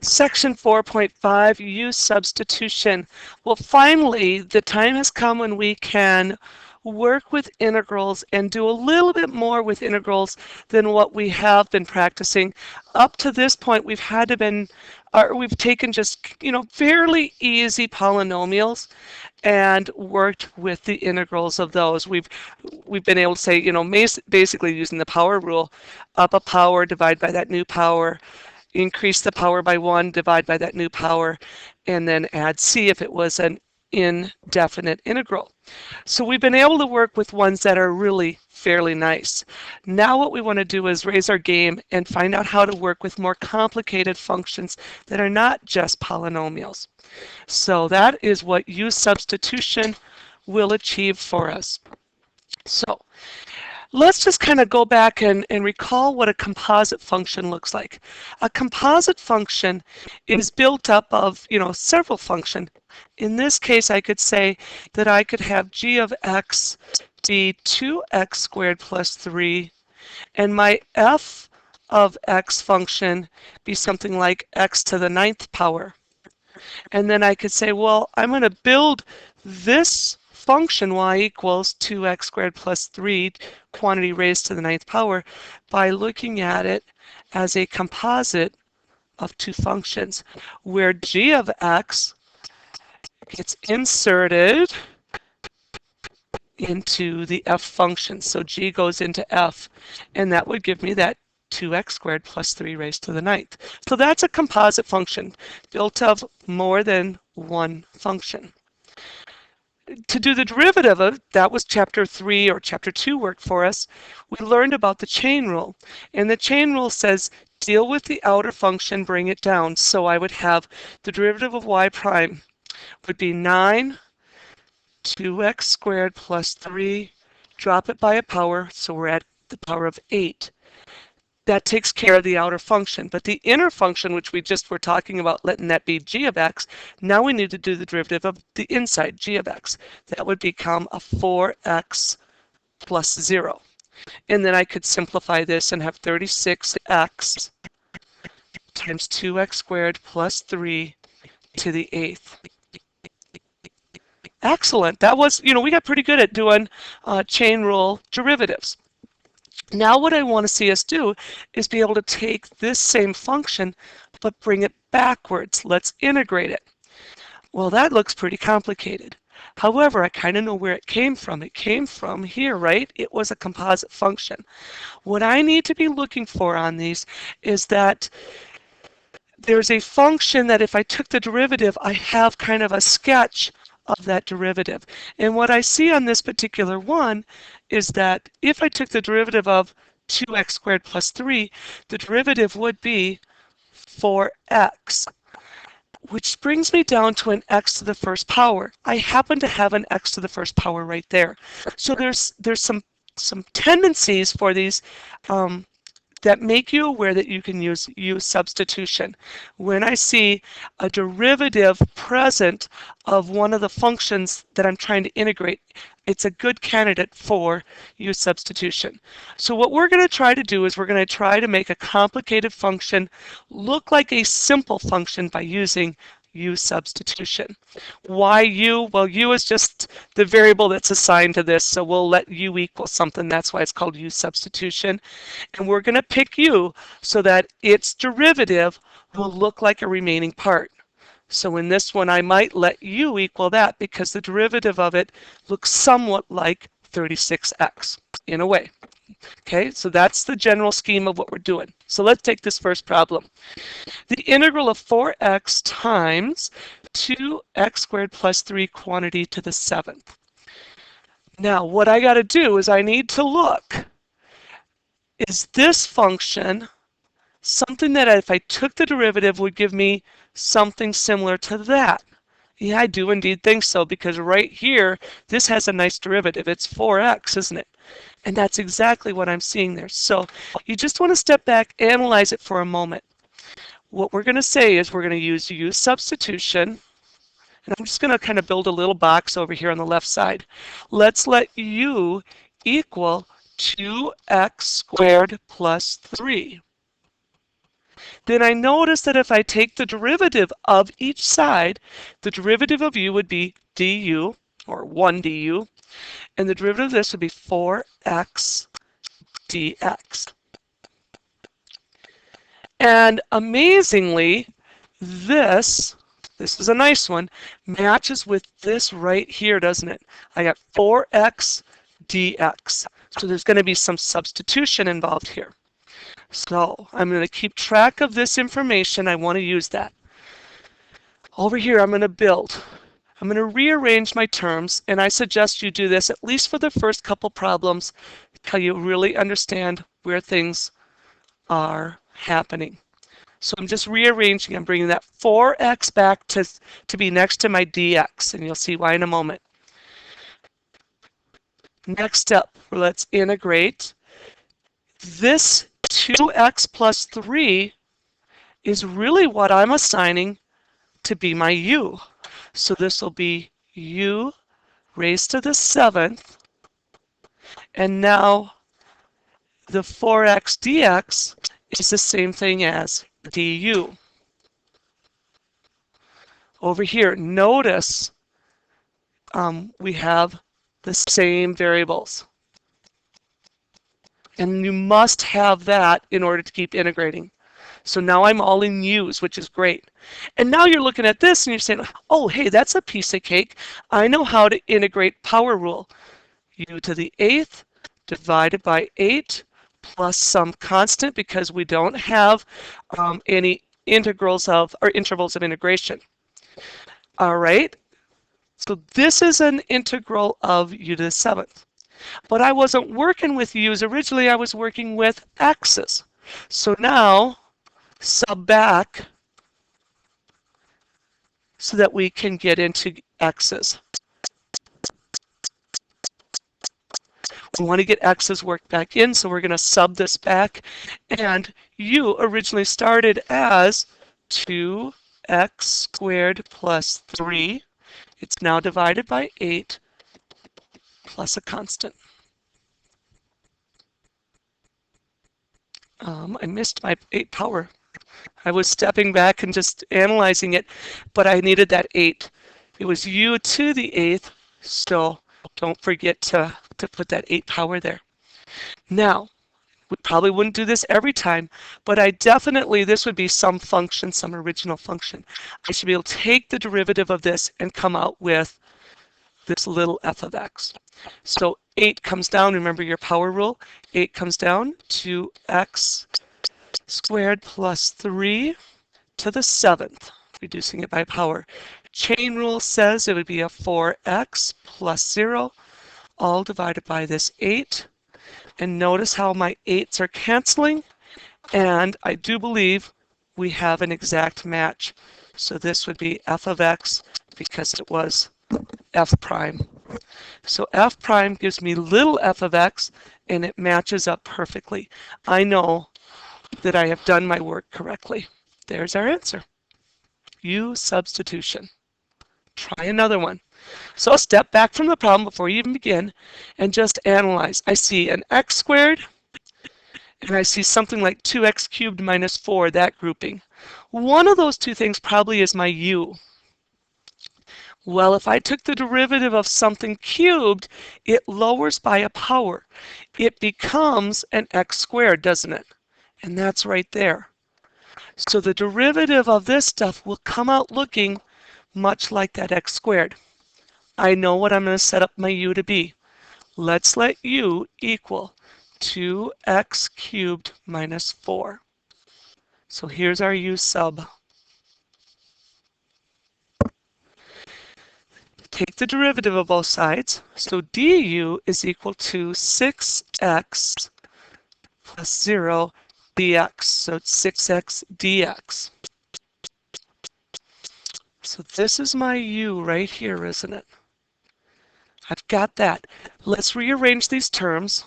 Section 4.5, use substitution. Well, finally, the time has come when we can work with integrals and do a little bit more with integrals than what we have been practicing. Up to this point, we've taken just, fairly easy polynomials and worked with the integrals of those. We've been able to say, basically using the power rule, up a power, divide by that new power, increase the power by 1, divide by that new power, and then add c if it was an indefinite integral. So we've been able to work with ones that are really fairly nice. Now what we want to do is raise our game and find out how to work with more complicated functions that are not just polynomials. So that is what use substitution will achieve for us. So let's just kind of go back and recall what a composite function looks like. A composite function is built up of, several functions. In this case, I could say that I could have g of x be 2x squared plus 3, and my f of x function be something like x to the 9th power. And then I could say, well, I'm going to build this function y equals 2x squared plus 3 quantity raised to the 9th power by looking at it as a composite of two functions where g of x gets inserted into the f function. So g goes into f, and that would give me that 2x squared plus 3 raised to the 9th. So that's a composite function built of more than one function. To do the derivative of, that was chapter 3 or chapter 2 work for us, we learned about the chain rule. And the chain rule says deal with the outer function, bring it down. So I would have the derivative of y prime would be 9 2x squared plus 3, drop it by a power, so we're at the power of 8. That takes care of the outer function. But the inner function, which we just were talking about, letting that be g of x, now we need to do the derivative of the inside, g of x. That would become a 4x plus 0. And then I could simplify this and have 36x times 2x squared plus 3 to the 8th. Excellent. That was, we got pretty good at doing chain rule derivatives. Now what I want to see us do is be able to take this same function but bring it backwards. Let's integrate it. Well, that looks pretty complicated. However, I kind of know where it came from. It came from here, right? It was a composite function. What I need to be looking for on these is that there's a function that if I took the derivative, I have kind of a sketch of that derivative. And what I see on this particular one is that if I took the derivative of 2x squared plus 3, the derivative would be 4x, which brings me down to an x to the first power. I happen to have an x to the first power right there. So there's some tendencies for these that make you aware that you can use substitution. When I see a derivative present of one of the functions that I'm trying to integrate, it's a good candidate for use substitution. So what we're going to try to do is we're going to try to make a complicated function look like a simple function by using u substitution. Why u? Well, u is just the variable that's assigned to this, so we'll let u equal something. That's why it's called u substitution. And we're going to pick u so that its derivative will look like a remaining part. So in this one, I might let u equal that because the derivative of it looks somewhat like 36x in a way. Okay, so that's the general scheme of what we're doing. So let's take this first problem. The integral of 4x times 2x squared plus 3 quantity to the 7th. Now, what I got to do is I need to look. Is this function something that if I took the derivative would give me something similar to that? Yeah, I do indeed think so, because right here, this has a nice derivative. It's 4x, isn't it? And that's exactly what I'm seeing there. So you just want to step back, analyze it for a moment. What we're going to say is we're going to use substitution. And I'm just going to kind of build a little box over here on the left side. Let's let u equal 2x squared plus 3. then I notice that if I take the derivative of each side, the derivative of u would be du, or 1 du, and the derivative of this would be 4x dx. And amazingly, this is a nice one, matches with this right here, doesn't it? I got 4x dx. So there's going to be some substitution involved here. So I'm going to keep track of this information. I want to use that. Over here, I'm going to build. I'm going to rearrange my terms, and I suggest you do this at least for the first couple problems until you really understand where things are happening. So I'm just rearranging. I'm bringing that 4x back to be next to my dx, and you'll see why in a moment. Next up, let's integrate. This 2x plus 3 is really what I'm assigning to be my u. So this will be u raised to the 7th. And now the 4x dx is the same thing as du. Over here, notice we have the same variables. And you must have that in order to keep integrating. So now I'm all in u's, which is great. And now you're looking at this and you're saying, oh, hey, that's a piece of cake. I know how to integrate power rule. U to the 8th divided by 8 plus some constant, because we don't have any integrals of, or intervals of integration. All right, so this is an integral of u to the 7th. But I wasn't working with u's originally, I was working with x's. So now, sub back so that we can get into x's. We want to get x's worked back in, so we're going to sub this back. And u originally started as 2x squared plus 3. It's now divided by 8 plus a constant. I missed my 8 power. I was stepping back and just analyzing it, but I needed that 8. It was u to the 8th, so don't forget to put that 8 power there. Now, we probably wouldn't do this every time, but this would be some function, some original function. I should be able to take the derivative of this and come out with this little f of x. So 8 comes down, remember your power rule, 8 comes down to x squared plus 3 to the 7th, reducing it by power. Chain rule says it would be a 4x plus 0, all divided by this 8. And notice how my 8s are canceling, and I do believe we have an exact match. So this would be f of x because it was f prime. So f prime gives me little f of x, and it matches up perfectly. I know that I have done my work correctly. There's our answer. U substitution. Try another one. So I'll step back from the problem before you even begin and just analyze. I see an x squared, and I see something like 2x cubed minus 4, that grouping. One of those two things probably is my u. Well, if I took the derivative of something cubed, it lowers by a power. It becomes an x squared, doesn't it? And that's right there. So the derivative of this stuff will come out looking much like that x squared. I know what I'm going to set up my u to be. Let's let u equal 2x cubed minus 4. So here's our u sub. Take the derivative of both sides. So du is equal to 6x plus 0 dx. So it's 6x dx. So this is my u right here, isn't it? I've got that. Let's rearrange these terms.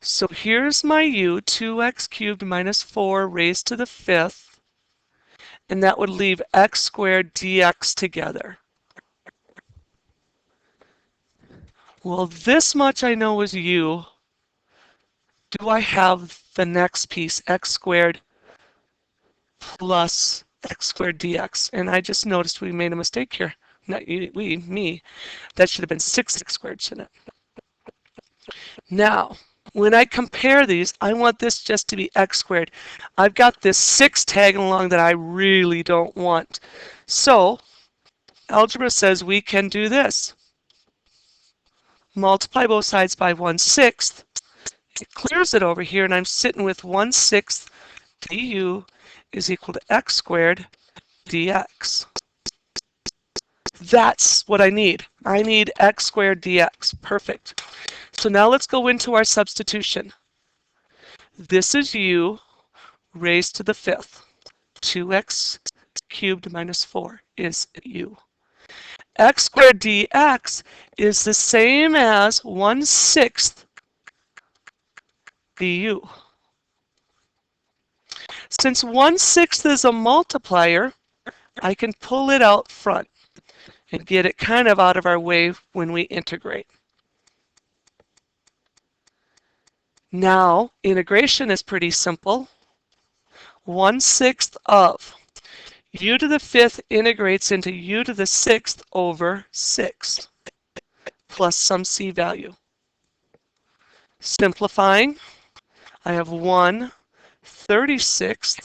So here's my u, 2x cubed minus 4 raised to the 5th. And that would leave x squared dx together. Well, this much I know is u. Do I have the next piece, x squared plus x squared dx. And I just noticed we made a mistake here. Not you, we, me. That should have been 6x squared, shouldn't it? Now, when I compare these, I want this just to be x squared. I've got this 6 tagging along that I really don't want. So, algebra says we can do this. Multiply both sides by 1/6. It clears it over here, and I'm sitting with 1/6 du is equal to x squared dx. That's what I need. I need x squared dx. Perfect. So now let's go into our substitution. This is u raised to the 5th. 2x cubed minus 4 is u. X squared dx is the same as 1/6 du. Since 1/6 is a multiplier, I can pull it out front and get it kind of out of our way when we integrate. Now, integration is pretty simple. 1/6 of u to the 5th integrates into u to the 6th over 6 plus some c value. Simplifying, I have 1/36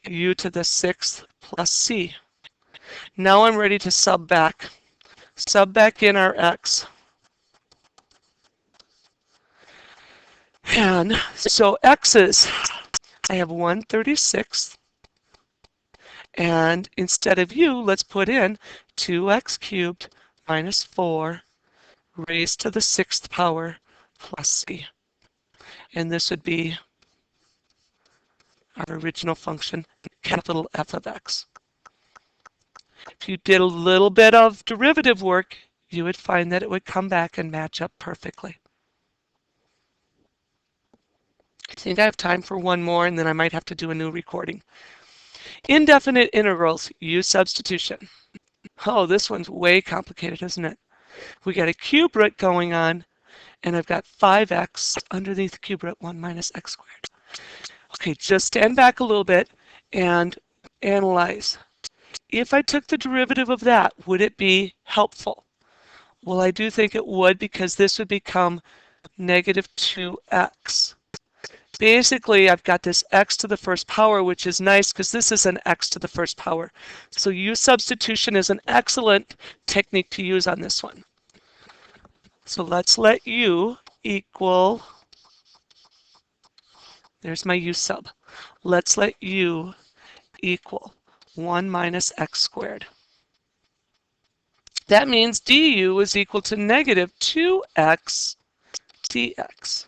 u to the 6th plus c. Now I'm ready to sub back in our x. And so x's, I have 1/36. And instead of u, let's put in 2x cubed minus 4 raised to the 6th power plus c. And this would be our original function, capital F of x. If you did a little bit of derivative work, you would find that it would come back and match up perfectly. I think I have time for one more, and then I might have to do a new recording. Indefinite integrals, use substitution. Oh, this one's way complicated, isn't it? We got a cube root going on, and I've got 5x underneath the cube root 1 minus x squared. Okay, just stand back a little bit and analyze. If I took the derivative of that, would it be helpful? Well, I do think it would, because this would become negative 2x. Basically, I've got this x to the first power, which is nice because this is an x to the first power. So use substitution is an excellent technique to use on this one. So let's let u equal, there's my u sub. Let's let u equal 1 minus x squared. That means du is equal to negative 2x dx.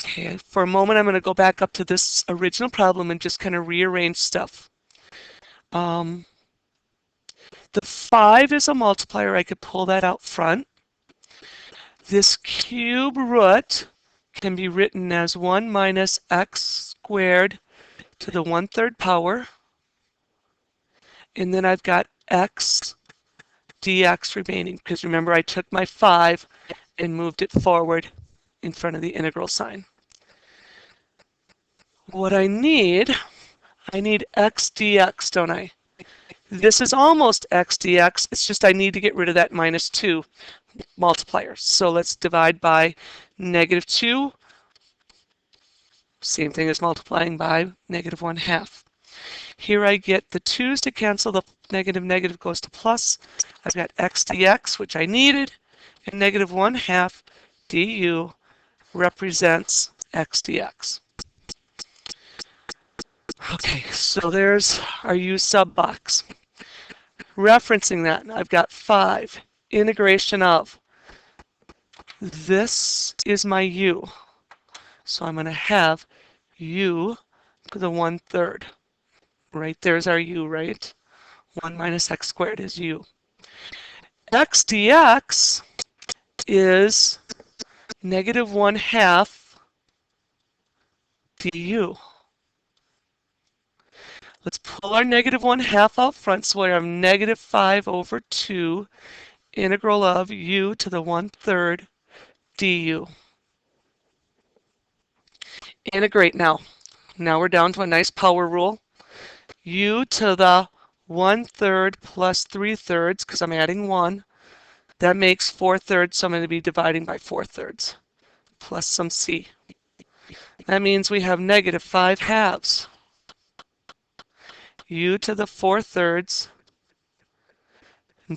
Okay, for a moment, I'm going to go back up to this original problem and just kind of rearrange stuff. The 5 is a multiplier. I could pull that out front. This cube root can be written as 1 minus x squared to the 1/3 power. And then I've got x dx remaining, because remember I took my 5 and moved it forward in front of the integral sign. What I need x dx, don't I? This is almost x dx, it's just I need to get rid of that minus 2 multiplier. So let's divide by negative 2. Same thing as multiplying by negative 1/2. Here I get the 2's to cancel, the negative goes to plus. I've got x dx, which I needed, and negative 1/2 du represents x dx. Okay, so there's our u sub box. Referencing that, I've got 5, integration of. This is my u. So I'm going to have u to the 1/3. Right there's our u, right? 1 minus x squared is u. X dx is negative 1/2 du. Let's pull our negative 1/2 out front, so we have negative 5 over 2 integral of u to the 1/3 du. Integrate now. Now we're down to a nice power rule. U to the 1/3 plus 3/3, because I'm adding 1. That makes 4/3, so I'm going to be dividing by 4/3, plus some C. That means we have negative 5/2. U to the 4/3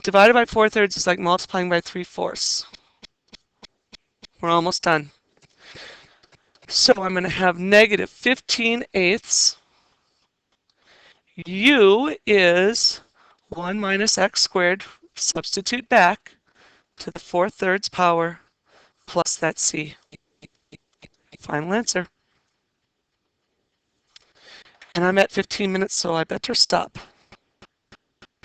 divided by 4/3 is like multiplying by 3/4. We're almost done. So I'm going to have negative 15/8. U is 1 minus x squared, substitute back, to the 4/3 power plus that C. Final answer. And I'm at 15 minutes, so I better stop.